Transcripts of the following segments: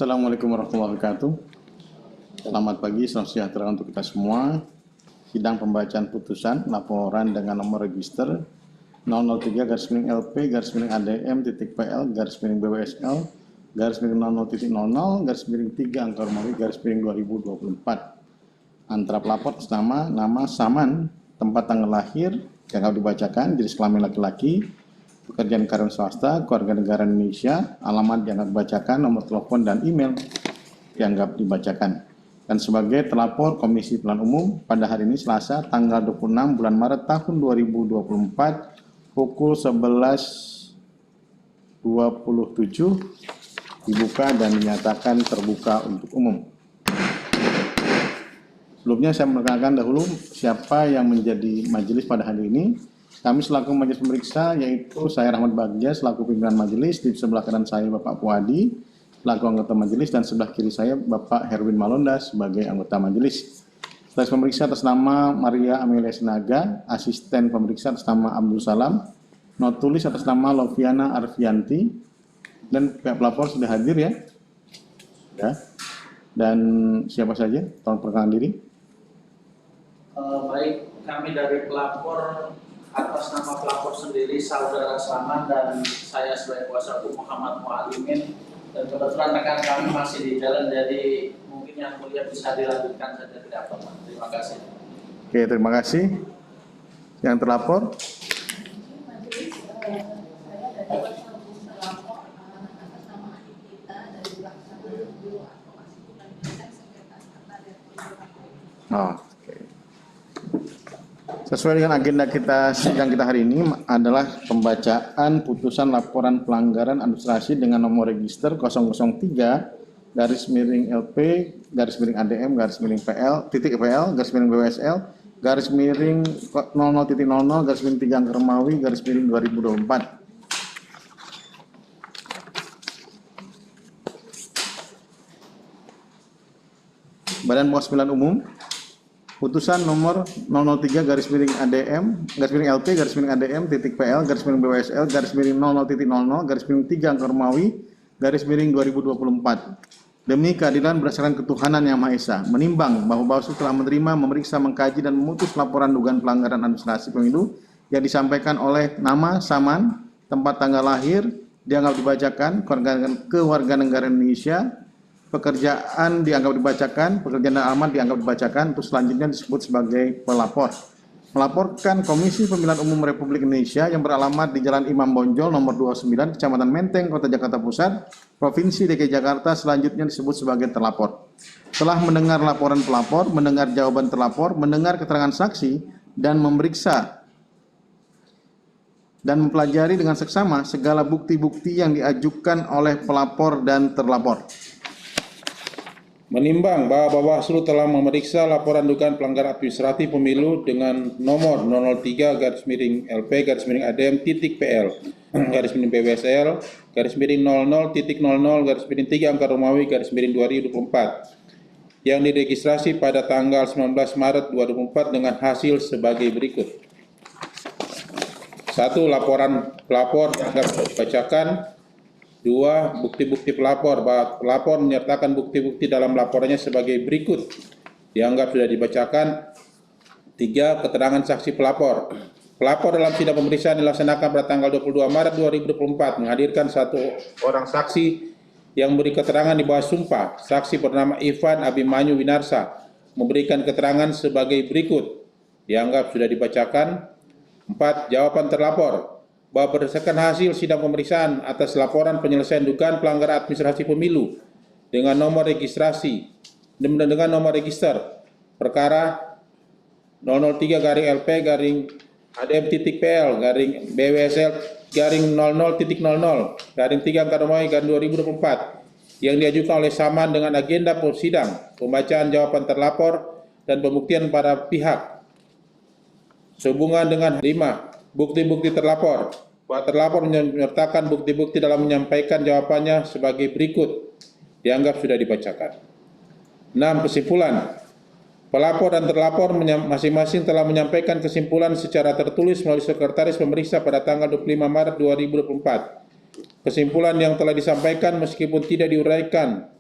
Assalamualaikum warahmatullahi wabarakatuh. Selamat pagi, salam sejahtera untuk kita semua. Sidang pembacaan putusan laporan dengan nomor register 003-LP-ADM-PL-00.00/3 antara pelapor atas nama Saman, tempat tanggal lahir yang dibacakan, jenis kelamin laki-laki, pekerjaan karyawan swasta, keluarga negara Indonesia, alamat dianggap dibacakan, nomor telepon dan email dianggap dibacakan. Dan sebagai terlapor Komisi Pemilihan Umum pada hari ini Selasa tanggal 26 bulan Maret tahun 2024 pukul 11.27 dibuka dan dinyatakan terbuka untuk umum. Sebelumnya saya menekankan dahulu siapa yang menjadi majelis pada hari ini. Kami selaku majelis pemeriksa yaitu saya Rahmat Bagja selaku pimpinan majelis, di sebelah kanan saya Bapak Puadi selaku anggota majelis dan sebelah kiri saya Bapak Herwin Malonda sebagai anggota majelis. Sekretaris pemeriksa atas nama Maria Amelia Sinaga, asisten pemeriksa atas nama Abdul Salam, notulis atas nama Loviana Arfianti, dan pihak pelapor sudah hadir ya. Dan siapa saja? Tolong perkenalkan diri. Baik, kami dari pelapor atas nama pelapor sendiri Saudara Saman dan saya sebagai kuasa hukum Muhammad Mualimin, dan kebetulan rekan kami masih di jalan, jadi mungkin yang mulia bisa dilanjutkan saja, tidak apa-apa. Terima kasih. Oke, terima kasih. Yang terlapor? Sesuai dengan agenda kita sidang kita hari ini adalah pembacaan putusan laporan pelanggaran administrasi dengan nomor register 003-ADM-PL-PL-00.00/3 Badan Pengawas Pemilihan Umum. Putusan nomor 003-ADM-LP-00.3/2024 demi keadilan berdasarkan ketuhanan yang Maha Esa, menimbang bahwa Bawaslu telah menerima, memeriksa, mengkaji dan memutus laporan dugaan pelanggaran administrasi pemilu yang disampaikan oleh nama Saman, tempat tanggal lahir dianggap dibacakan, kewarganegaraan Indonesia, pekerjaan dianggap dibacakan, pekerjaan dan alamat dianggap dibacakan, untuk selanjutnya disebut sebagai pelapor. Melaporkan Komisi Pemilihan Umum Republik Indonesia yang beralamat di Jalan Imam Bonjol nomor 29, Kecamatan Menteng, Kota Jakarta Pusat, Provinsi DKI Jakarta, selanjutnya disebut sebagai terlapor. Setelah mendengar laporan pelapor, mendengar jawaban terlapor, mendengar keterangan saksi, dan memeriksa dan mempelajari dengan seksama segala bukti-bukti yang diajukan oleh pelapor dan terlapor. Menimbang bahwa Bawaslu telah memeriksa laporan dugaan pelanggaran administratif pemilu dengan nomor 003-ADM-PL-00.00/3 yang diregistrasi pada tanggal 19 Maret 2004 dengan hasil sebagai berikut. 1. Laporan pelapor dianggap dibacakan. 2. Bukti-bukti pelapor. Pelapor menyertakan bukti-bukti dalam laporannya sebagai berikut, dianggap sudah dibacakan. 3. Keterangan saksi pelapor. Pelapor dalam sidang pemeriksaan dilaksanakan pada tanggal 22 Maret 2024 menghadirkan satu orang saksi yang memberi keterangan di bawah sumpah. Saksi bernama Ivan Abimanyu Winarsa memberikan keterangan sebagai berikut, dianggap sudah dibacakan. 4. Jawaban terlapor bahwa berdasarkan hasil sidang pemeriksaan atas laporan penyelesaian dugaan pelanggaran administrasi pemilu dengan nomor registrasi dengan nomor register perkara 003-LP-ADM-PTPL-BWSL-00.00/3/2024 yang diajukan oleh Saman dengan agenda sidang, pembacaan jawaban terlapor dan pembuktian para pihak sehubungan dengan 5. Bukti-bukti terlapor. Bahwa terlapor menyertakan bukti-bukti dalam menyampaikan jawabannya sebagai berikut, dianggap sudah dibacakan. 6. Kesimpulan. Pelapor dan terlapor masing-masing telah menyampaikan kesimpulan secara tertulis melalui Sekretaris Pemeriksa pada tanggal 25 Maret 2024. Kesimpulan yang telah disampaikan meskipun tidak diuraikan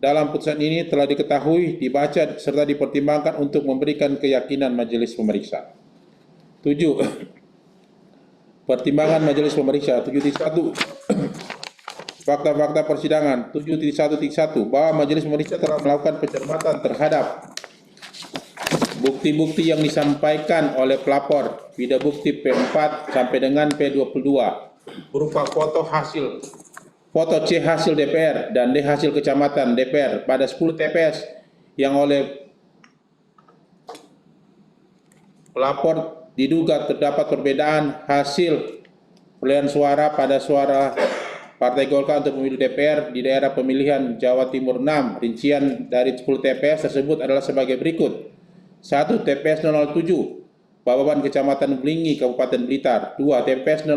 dalam putusan ini telah diketahui, dibaca, serta dipertimbangkan untuk memberikan keyakinan majelis pemeriksa. 7. Pertimbangan majelis pemeriksa. 7.1. Fakta-fakta persidangan. 7.1.1 bahwa majelis pemeriksa telah melakukan pencermatan terhadap bukti-bukti yang disampaikan oleh pelapor, video bukti P4 sampai dengan P22 berupa foto C hasil DPR dan D hasil kecamatan DPR pada 10 TPS yang oleh pelapor diduga terdapat perbedaan hasil perolehan suara pada suara Partai Golkar untuk pemilu DPR di daerah pemilihan Jawa Timur 6. Rincian dari 10 TPS tersebut adalah sebagai berikut. 1. TPS 007 Bababan Kecamatan Belingi, Kabupaten Blitar. 2. TPS 005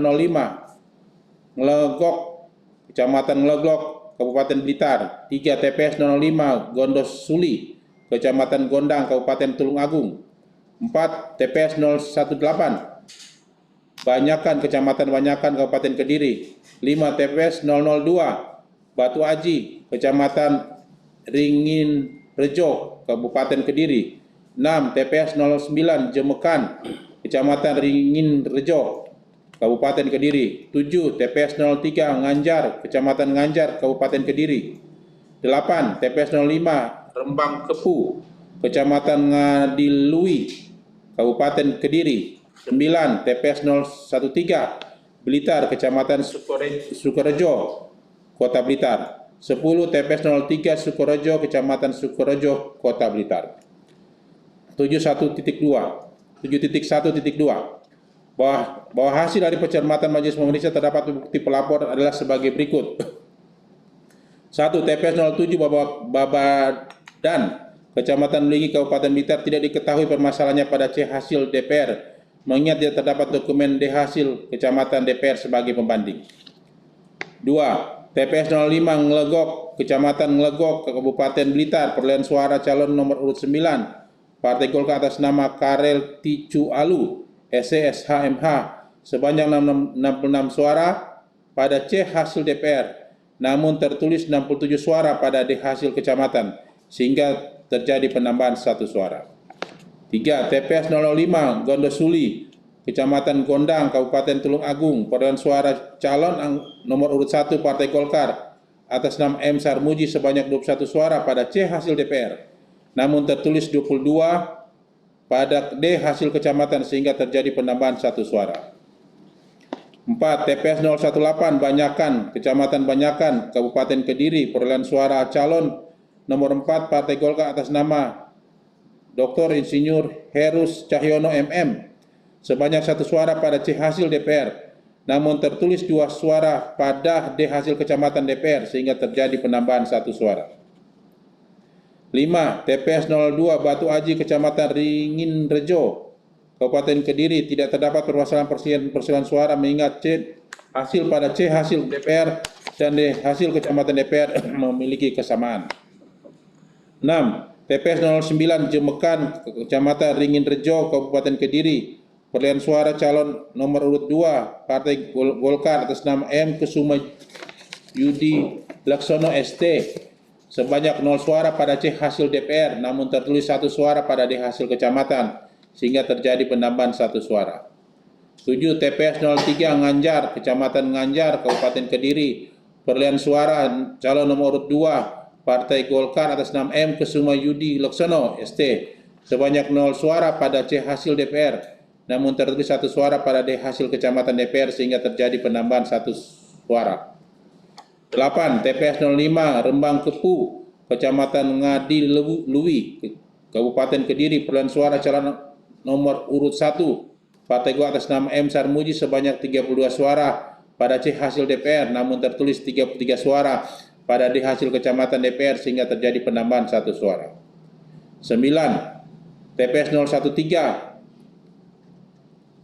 Nglegok, Kecamatan Ngleglok, Kabupaten Blitar. 3. TPS 005 Gondosuli, Kecamatan Gondang, Kabupaten Tulungagung. 4. TPS 018 Banyakan, Kecamatan Banyakan, Kabupaten Kediri. 5. TPS 002 Batu Aji, Kecamatan Ringin Rejo, Kabupaten Kediri. 6. TPS 09 Jemekan, Kecamatan Ringin Rejo, Kabupaten Kediri. 7. TPS 03 Nganjar, Kecamatan Nganjar, Kabupaten Kediri. 8. TPS 05 Rembang Kepu, Kecamatan Ngadilui, Kabupaten Kediri. 9. TPS 013 Blitar, Kecamatan Sukorejo, Kota Blitar. 10. TPS 03 Sukorejo, Kecamatan Sukorejo, Kota Blitar. 7.1.2 bahwa hasil dari pencermatan majelis pemeriksa terdapat bukti pelapor adalah sebagai berikut. 1. TPS 07 Babadan, Kecamatan Belingi, Kabupaten Blitar tidak diketahui permasalahannya pada C hasil DPR, mengingat tidak terdapat dokumen D hasil Kecamatan DPR sebagai pembanding. 2. TPS 05 Nglegok, Kecamatan Nglegok, Kabupaten Blitar, perolehan suara calon nomor urut 9 Partai Golkar atas nama Karel Ticu Alu, SCSHMH, sebanyak 66 suara pada C hasil DPR, namun tertulis 67 suara pada D hasil kecamatan, sehingga terjadi penambahan 1 suara. 3. TPS 005 Gondosuli, Kecamatan Gondang, Kabupaten Tulungagung, perolehan suara calon nomor urut 1 Partai Golkar atas nama M. Sarmuji sebanyak 21 suara pada C hasil DPR, namun tertulis 22 pada D hasil kecamatan, sehingga terjadi penambahan 1 suara. 4. TPS 018 Banyakan, Kecamatan Banyakan, Kabupaten Kediri, perolehan suara calon nomor 4 Partai Golkar atas nama Dr. Insinyur Herus Cahyono MM sebanyak 1 suara pada C hasil DPR, namun tertulis 2 suara pada D hasil kecamatan DPR, sehingga terjadi penambahan 1 suara. 5. TPS 02 Batu Aji, Kecamatan Ringin Rejo, Kabupaten Kediri tidak terdapat permasalahan perselisihan suara, mengingat C hasil pada C hasil DPR dan D hasil kecamatan DPR memiliki kesamaan. 6. TPS 09 Jemekan, Kecamatan Ringin Rejo, Kabupaten Kediri, perolehan suara calon nomor urut 2 Partai Golkar atas nama M. Kusuma Yudi Laksono ST sebanyak 0 suara pada C hasil DPR, namun tertulis 1 suara pada D hasil kecamatan, sehingga terjadi penambahan 1 suara. 7. TPS 03 Nganjar, Kecamatan Nganjar, Kabupaten Kediri, perolehan suara calon nomor urut 2 Partai Golkar atas nama M. Kusuma Yudi Laksono ST sebanyak 0 suara pada C hasil DPR, namun tertulis 1 suara pada D hasil kecamatan DPR, sehingga terjadi penambahan 1 suara. 8. TPS 05 Rembang Kepu, Kecamatan Ngadilui, Kabupaten Kediri, perolehan suara calon nomor urut 1 Partai Golkar atas nama M. Sarmuji sebanyak 32 suara pada C hasil DPR, namun tertulis 33 suara pada D hasil kecamatan DPR, sehingga terjadi penambahan 1 suara. 9. TPS 013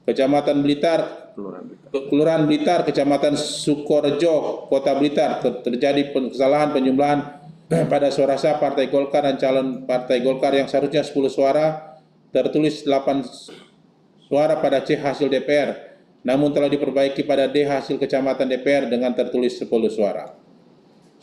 Kecamatan Blitar, Kelurahan Blitar, Kecamatan Sukorejo, Kota Blitar, terjadi kesalahan penjumlahan pada suara sah Partai Golkar dan calon Partai Golkar yang seharusnya 10 suara, tertulis 8 suara pada C hasil DPR, namun telah diperbaiki pada D hasil kecamatan DPR dengan tertulis 10 suara.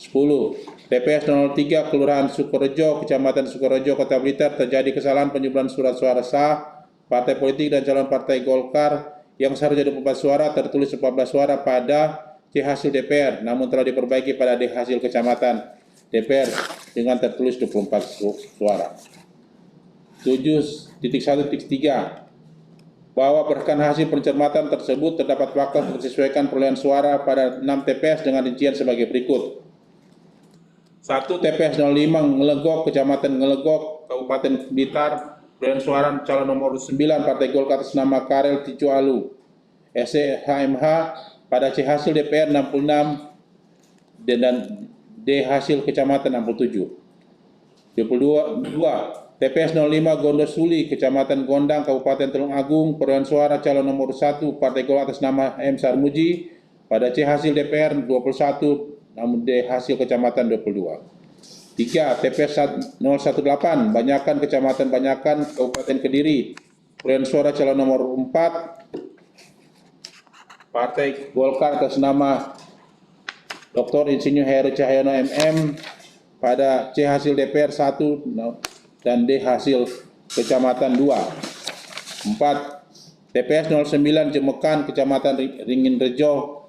10. TPS 03 Kelurahan Sukorejo, Kecamatan Sukorejo, Kota Blitar terjadi kesalahan penjumlahan surat suara sah partai politik dan calon partai Golkar yang seharusnya 24 suara tertulis 14 suara pada C hasil DPR, namun telah diperbaiki pada D hasil kecamatan DPR dengan tertulis 24 suara. 7.1.3 bahwa berdasarkan hasil pencermatan tersebut terdapat fakta disesuaikan perolehan suara pada 6 TPS dengan rincian sebagai berikut. 1. TPS 05 Ngelegok, Kecamatan Ngelegok, Kabupaten Blitar, perolehan suara calon nomor 9 Partai Golkar atas nama Karel Ticualu, SCHMH, pada C hasil DPR 66 dan D hasil kecamatan 67. 22. TPS 05 Gondosuli, Kecamatan Gondang, Kabupaten Tulung Agung, perolehan suara calon nomor 1 Partai Golkar atas nama M. Sarmuji, pada C hasil DPR 21 namun D hasil kecamatan 22. 3. TPS 018 Banyakan, Kecamatan Banyakan, Kabupaten Kediri, perolehan suara calon nomor 4 Partai Golkar atas nama Dr. Insinyur Heru Cahyono MM, pada C hasil DPR 1 dan D hasil kecamatan 2. 4. TPS 09 Jemekan, Kecamatan Ringin Rejo,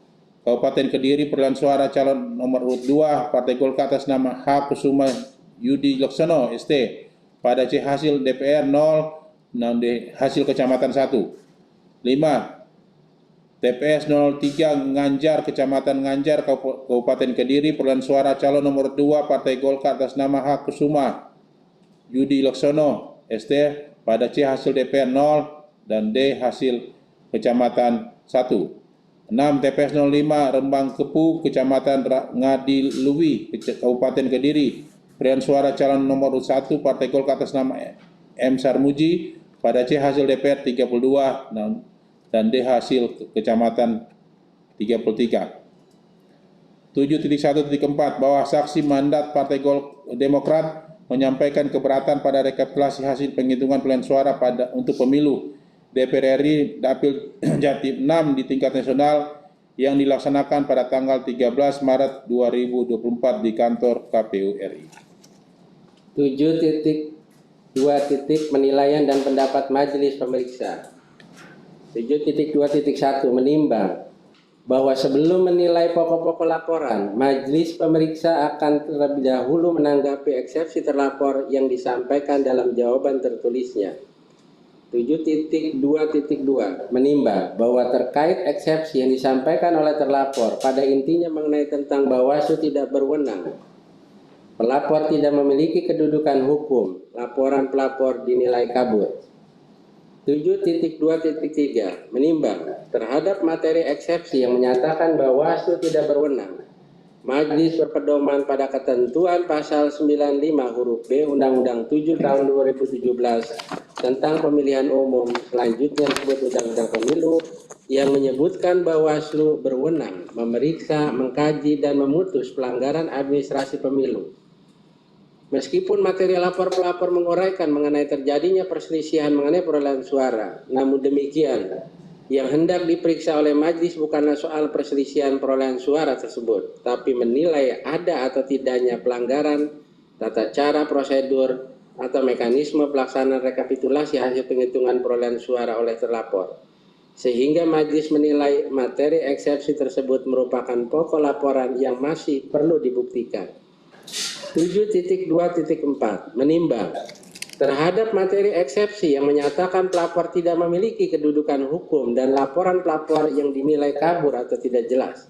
Kabupaten Kediri, perolehan suara calon nomor urut 2 Partai Golkar atas nama H. Kusuma Yudi Laksono ST, pada C hasil DPR 0 dan D hasil kecamatan 1. 5. TPS 03 Nganjar, Kecamatan Nganjar, Kabupaten Kediri, perolehan suara calon nomor 2 Partai Golkar atas nama H. Kusuma Yudi Laksono ST, pada C hasil DPR 0 dan D hasil kecamatan 1. 6. TPS 05 Rembang Kepu, Kecamatan Ngadiluwi, Kabupaten Kediri, perolehan suara calon nomor 1 Partai Golkar atas nama M. Sarmuji, pada C hasil DPR 32 dan D hasil kecamatan 33. 7.1.4 bahwa saksi mandat Partai Demokrat menyampaikan keberatan pada rekapitulasi hasil penghitungan perolehan suara untuk pemilu DPR RI Dapil Jatim 6 di tingkat nasional yang dilaksanakan pada tanggal 13 Maret 2024 di kantor KPU RI. 7.2 penilaian dan pendapat majelis pemeriksa. 7.2.1 menimbang bahwa sebelum menilai pokok-pokok laporan, majelis pemeriksa akan terlebih dahulu menanggapi eksepsi terlapor yang disampaikan dalam jawaban tertulisnya. 7.2.2 menimbang bahwa terkait eksepsi yang disampaikan oleh terlapor pada intinya mengenai tentang Bawaslu tidak berwenang, pelapor tidak memiliki kedudukan hukum, laporan pelapor dinilai kabur. 7.2.3 menimbang terhadap materi eksepsi yang menyatakan Bawaslu tidak berwenang, majelis berpedoman pada ketentuan pasal 95 huruf B Undang-Undang 7 tahun 2017 tentang pemilihan umum, selanjutnya disebut Undang-Undang Pemilu, yang menyebutkan Bawaslu berwenang memeriksa, mengkaji, dan memutus pelanggaran administrasi pemilu. Meskipun materi lapor pelapor menguraikan mengenai terjadinya perselisihan mengenai perolehan suara, namun demikian, yang hendak diperiksa oleh majelis bukanlah soal perselisihan perolehan suara tersebut, tapi menilai ada atau tidaknya pelanggaran tata cara, prosedur, atau mekanisme pelaksanaan rekapitulasi hasil penghitungan perolehan suara oleh terlapor. Sehingga majelis menilai materi eksepsi tersebut merupakan pokok laporan yang masih perlu dibuktikan. 7.2.4 menimbang terhadap materi eksepsi yang menyatakan pelapor tidak memiliki kedudukan hukum dan laporan pelapor yang dinilai kabur atau tidak jelas.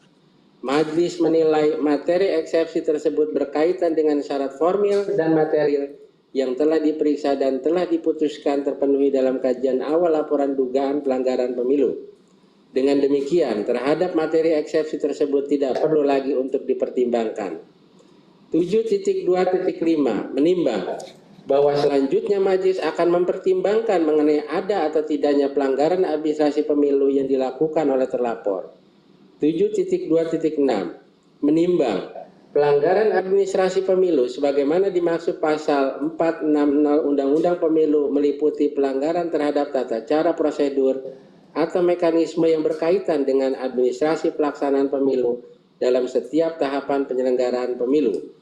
Majelis menilai materi eksepsi tersebut berkaitan dengan syarat formil dan material yang telah diperiksa dan telah diputuskan terpenuhi dalam kajian awal laporan dugaan pelanggaran pemilu. Dengan demikian, terhadap materi eksepsi tersebut tidak perlu lagi untuk dipertimbangkan. 7.2.5 menimbang bahwa selanjutnya majelis akan mempertimbangkan mengenai ada atau tidaknya pelanggaran administrasi pemilu yang dilakukan oleh terlapor. 7.2.6 menimbang pelanggaran administrasi pemilu sebagaimana dimaksud pasal 460 Undang-Undang Pemilu meliputi pelanggaran terhadap tata cara, prosedur, atau mekanisme yang berkaitan dengan administrasi pelaksanaan pemilu dalam setiap tahapan penyelenggaraan pemilu.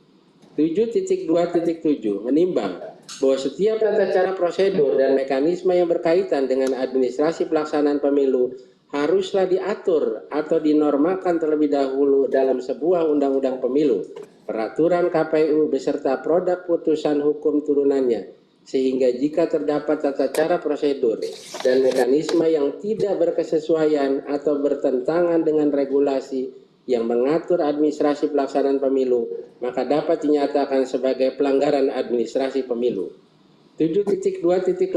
7.2.7 menimbang bahwa setiap tata cara prosedur dan mekanisme yang berkaitan dengan administrasi pelaksanaan pemilu haruslah diatur atau dinormalkan terlebih dahulu dalam sebuah undang-undang pemilu, peraturan KPU beserta produk putusan hukum turunannya, sehingga jika terdapat tata cara prosedur dan mekanisme yang tidak berkesesuaian atau bertentangan dengan regulasi yang mengatur administrasi pelaksanaan pemilu, maka dapat dinyatakan sebagai pelanggaran administrasi pemilu. 7.2.8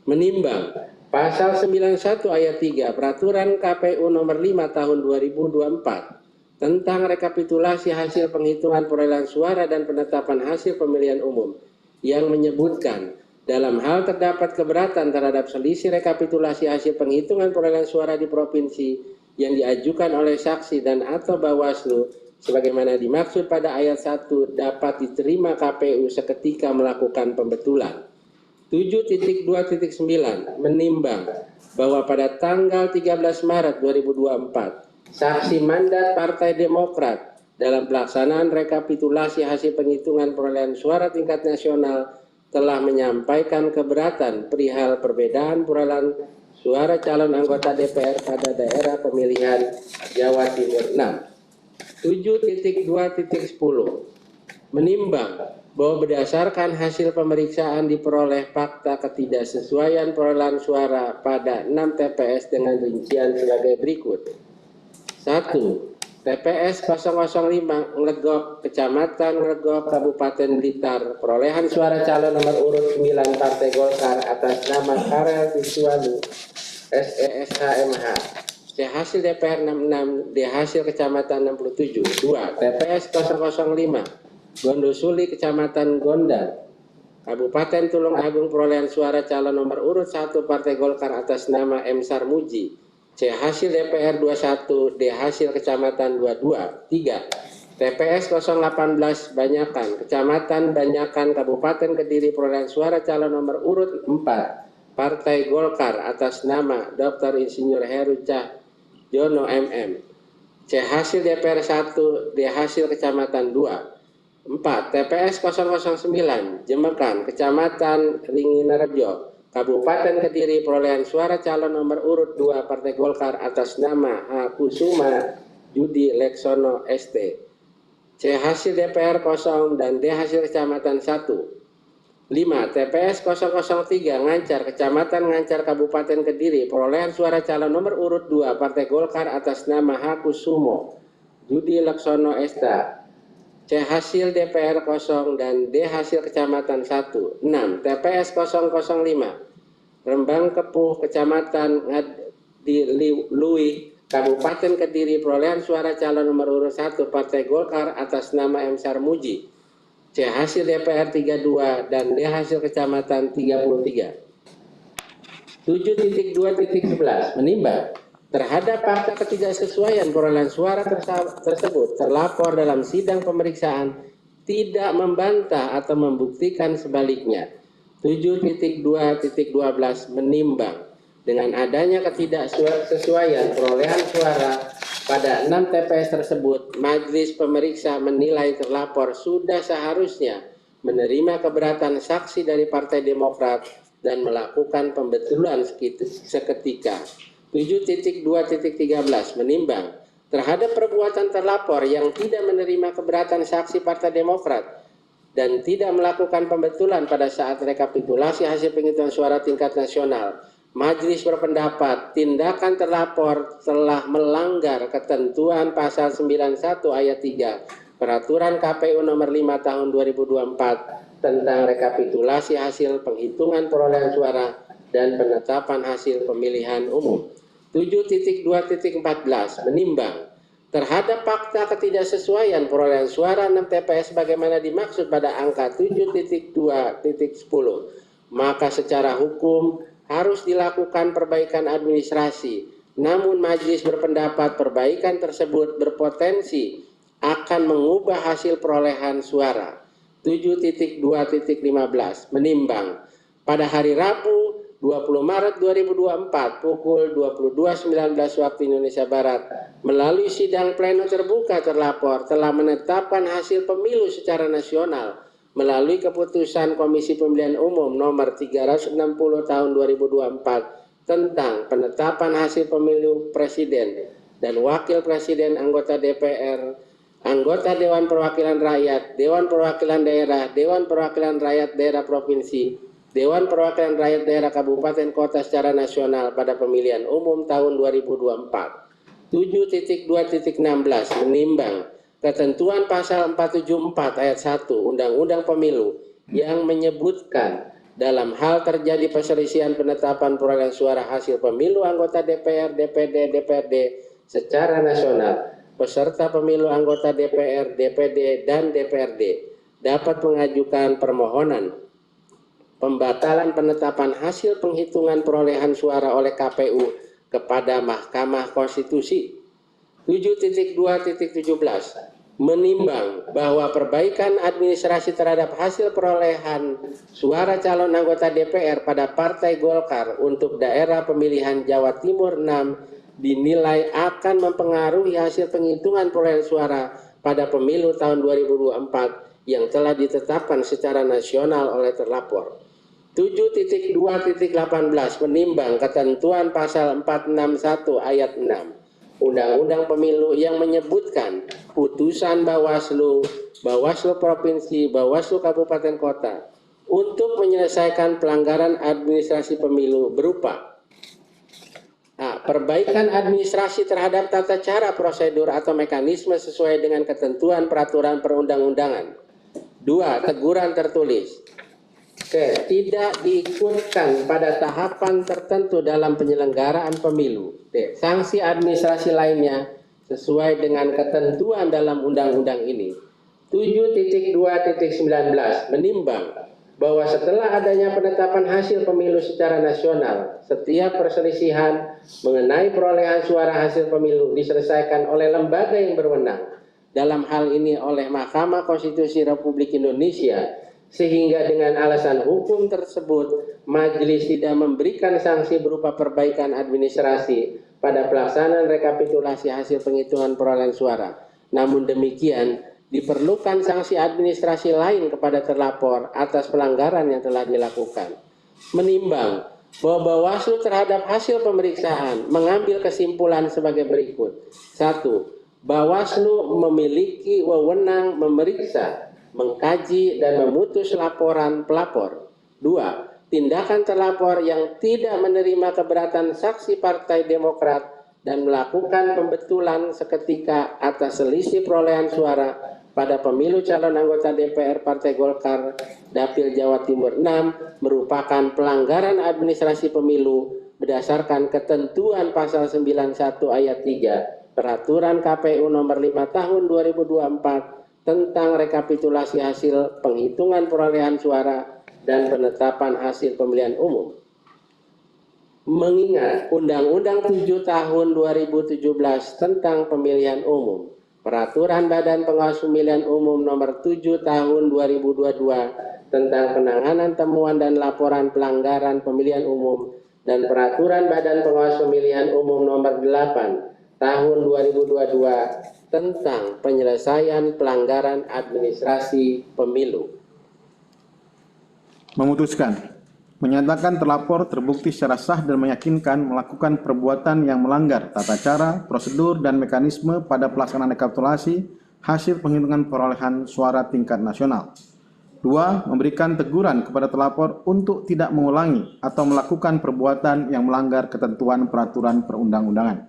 menimbang pasal 91 ayat 3 Peraturan KPU nomor 5 tahun 2024 tentang rekapitulasi hasil penghitungan perolehan suara dan penetapan hasil pemilihan umum yang menyebutkan dalam hal terdapat keberatan terhadap selisih rekapitulasi hasil penghitungan perolehan suara di provinsi yang diajukan oleh saksi dan atau Bawaslu sebagaimana dimaksud pada ayat 1 dapat diterima KPU seketika melakukan pembetulan. 7.2.9 menimbang bahwa pada tanggal 13 Maret 2024 saksi mandat Partai Demokrat dalam pelaksanaan rekapitulasi hasil penghitungan perolehan suara tingkat nasional telah menyampaikan keberatan perihal perbedaan perolehan suara calon anggota DPR pada daerah pemilihan Jawa Timur 6. 7.2.10 menimbang bahwa berdasarkan hasil pemeriksaan diperoleh fakta ketidaksesuaian perolehan suara pada 6 TPS dengan rincian sebagai berikut. 1. TPS 005 Nglegok, Kecamatan Nglegok, Kabupaten Blitar, perolehan suara calon nomor urut 9 Partai Golkar atas nama Karel Visualu, SESHMH, C hasil DPR 66, D hasil Kecamatan 67. 2. TPS 005 Gondosuli, Kecamatan Gondal, Kabupaten Tulung Agung, perolehan suara calon nomor urut 1 Partai Golkar atas nama M. Sarmuji, C hasil DPR 21, D hasil Kecamatan 22. 3. TPS 018 Banyakan, Kecamatan Banyakan, Kabupaten Kediri, perolehan suara calon nomor urut 4 Partai Golkar atas nama Dr. Insinyur Heru Cahyono MM, C hasil DPR 1, D hasil Kecamatan 2. 4. TPS 009 Jemekan, Kecamatan Ringinerejo, Kabupaten Kediri, perolehan suara calon nomor urut 2 Partai Golkar atas nama H. Kusuma Yudi Leksono ST, C hasil DPR 0 dan D hasil Kecamatan 1. 5. TPS 003 Ngancar, Kecamatan Ngancar, Kabupaten Kediri, perolehan suara calon nomor urut 2 Partai Golkar atas nama H. Kusumo Yudi Leksono ST, C hasil DPR 0 dan D hasil Kecamatan 1. 6. TPS 005 Rembang Kepuh, Kecamatan Ngadiluih, Kabupaten Kediri, perolehan suara calon nomor urut 1 Partai Golkar atas nama M. Sarmuji, C hasil DPR 32 dan D hasil Kecamatan 33. 7.2.11 menimbang terhadap fakta ketidaksesuaian perolehan suara tersebut, terlapor dalam sidang pemeriksaan tidak membantah atau membuktikan sebaliknya. 7.2.12 menimbang dengan adanya ketidaksesuaian perolehan suara pada 6 TPS tersebut, majelis pemeriksa menilai terlapor sudah seharusnya menerima keberatan saksi dari Partai Demokrat dan melakukan pembetulan seketika. 7.2.13 menimbang terhadap perbuatan terlapor yang tidak menerima keberatan saksi Partai Demokrat dan tidak melakukan pembetulan pada saat rekapitulasi hasil penghitungan suara tingkat nasional, majelis berpendapat tindakan terlapor telah melanggar ketentuan pasal 91 ayat 3 Peraturan KPU nomor 5 tahun 2024 tentang rekapitulasi hasil penghitungan perolehan suara dan penetapan hasil pemilihan umum. 7.2.14 menimbang terhadap fakta ketidaksesuaian perolehan suara 6 TPS bagaimana dimaksud pada angka 7.2.10, maka secara hukum harus dilakukan perbaikan administrasi. Namun majelis berpendapat perbaikan tersebut berpotensi akan mengubah hasil perolehan suara. 7.2.15 menimbang pada hari Rabu 20 Maret 2024 pukul 22.19 waktu Indonesia Barat melalui sidang pleno terbuka terlapor telah menetapkan hasil pemilu secara nasional melalui keputusan Komisi Pemilihan Umum nomor 360 tahun 2024 tentang penetapan hasil pemilu presiden dan wakil presiden, anggota DPR, anggota Dewan Perwakilan Rakyat, Dewan Perwakilan Daerah, Dewan Perwakilan Rakyat Daerah Provinsi, Dewan Perwakilan Rakyat Daerah Kabupaten Kota secara nasional pada pemilihan umum tahun 2024. 7.2.16 menimbang ketentuan pasal 474 ayat 1 Undang-Undang Pemilu yang menyebutkan dalam hal terjadi perselisihan penetapan perolehan suara hasil pemilu anggota DPR, DPD, DPRD secara nasional, peserta pemilu anggota DPR, DPD, dan DPRD dapat mengajukan permohonan pembatalan penetapan hasil penghitungan perolehan suara oleh KPU kepada Mahkamah Konstitusi. 7.2.17 menimbang bahwa perbaikan administrasi terhadap hasil perolehan suara calon anggota DPR pada Partai Golkar untuk daerah pemilihan Jawa Timur 6 dinilai akan mempengaruhi hasil penghitungan perolehan suara pada pemilu tahun 2024 yang telah ditetapkan secara nasional oleh terlapor. 7.2.18 menimbang ketentuan pasal 461 ayat 6 Undang-Undang Pemilu yang menyebutkan putusan Bawaslu, Bawaslu Provinsi, Bawaslu Kabupaten Kota untuk menyelesaikan pelanggaran administrasi pemilu berupa perbaikan administrasi terhadap tata cara, prosedur, atau mekanisme sesuai dengan ketentuan peraturan perundang-undangan. 2. Teguran tertulis. Tidak diikutkan pada tahapan tertentu dalam penyelenggaraan pemilu. Sanksi administrasi lainnya sesuai dengan ketentuan dalam undang-undang ini. 7.2.19 menimbang bahwa setelah adanya penetapan hasil pemilu secara nasional, setiap perselisihan mengenai perolehan suara hasil pemilu diselesaikan oleh lembaga yang berwenang, dalam hal ini oleh Mahkamah Konstitusi Republik Indonesia, sehingga dengan alasan hukum tersebut majelis tidak memberikan sanksi berupa perbaikan administrasi pada pelaksanaan rekapitulasi hasil penghitungan perolehan suara. Namun demikian, diperlukan sanksi administrasi lain kepada terlapor atas pelanggaran yang telah dilakukan. Menimbang bahwa Bawaslu terhadap hasil pemeriksaan mengambil kesimpulan sebagai berikut. 1. Bawaslu memiliki wewenang memeriksa, mengkaji, dan memutus laporan pelapor. 2. Tindakan terlapor yang tidak menerima keberatan saksi Partai Demokrat dan melakukan pembetulan seketika atas selisih perolehan suara pada pemilu calon anggota DPR Partai Golkar Dapil Jawa Timur 6 merupakan pelanggaran administrasi pemilu berdasarkan ketentuan pasal 91 ayat 3 Peraturan KPU nomor 5 tahun 2024 tentang rekapitulasi hasil penghitungan perolehan suara dan penetapan hasil pemilihan umum. Mengingat Undang-Undang 7 tahun 2017 tentang pemilihan umum, Peraturan Badan Pengawas Pemilihan Umum nomor 7 tahun 2022 tentang penanganan temuan dan laporan pelanggaran pemilihan umum, dan Peraturan Badan Pengawas Pemilihan Umum nomor 8 tahun 2022 tentang penyelesaian pelanggaran administrasi pemilu. Memutuskan, menyatakan terlapor terbukti secara sah dan meyakinkan melakukan perbuatan yang melanggar tata cara, prosedur, dan mekanisme pada pelaksanaan rekapitulasi hasil penghitungan perolehan suara tingkat nasional. 2. Memberikan teguran kepada terlapor untuk tidak mengulangi atau melakukan perbuatan yang melanggar ketentuan peraturan perundang-undangan.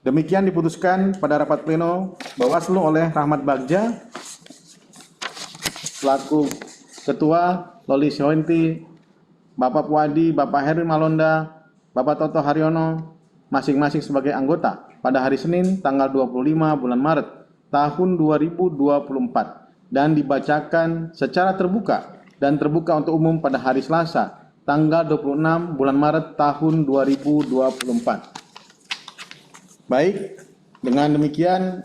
Demikian diputuskan pada rapat pleno Bawaslu oleh Rahmat Bagja selaku Ketua, Loli Syawenti, Bapak Puadi, Bapak Heri Malonda, Bapak Toto Haryono, masing-masing sebagai anggota pada hari Senin tanggal 25 bulan Maret tahun 2024 dan dibacakan secara terbuka dan terbuka untuk umum pada hari Selasa tanggal 26 bulan Maret tahun 2024. Baik, dengan demikian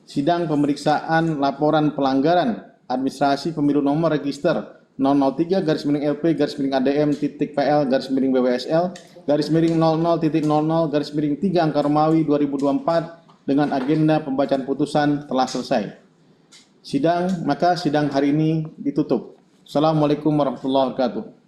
sidang pemeriksaan laporan pelanggaran administrasi pemilu nomor register 003/LP/ADM.PL/00/00/3 dengan agenda pembacaan putusan telah selesai. Sidang hari ini ditutup. Assalamualaikum warahmatullahi wabarakatuh.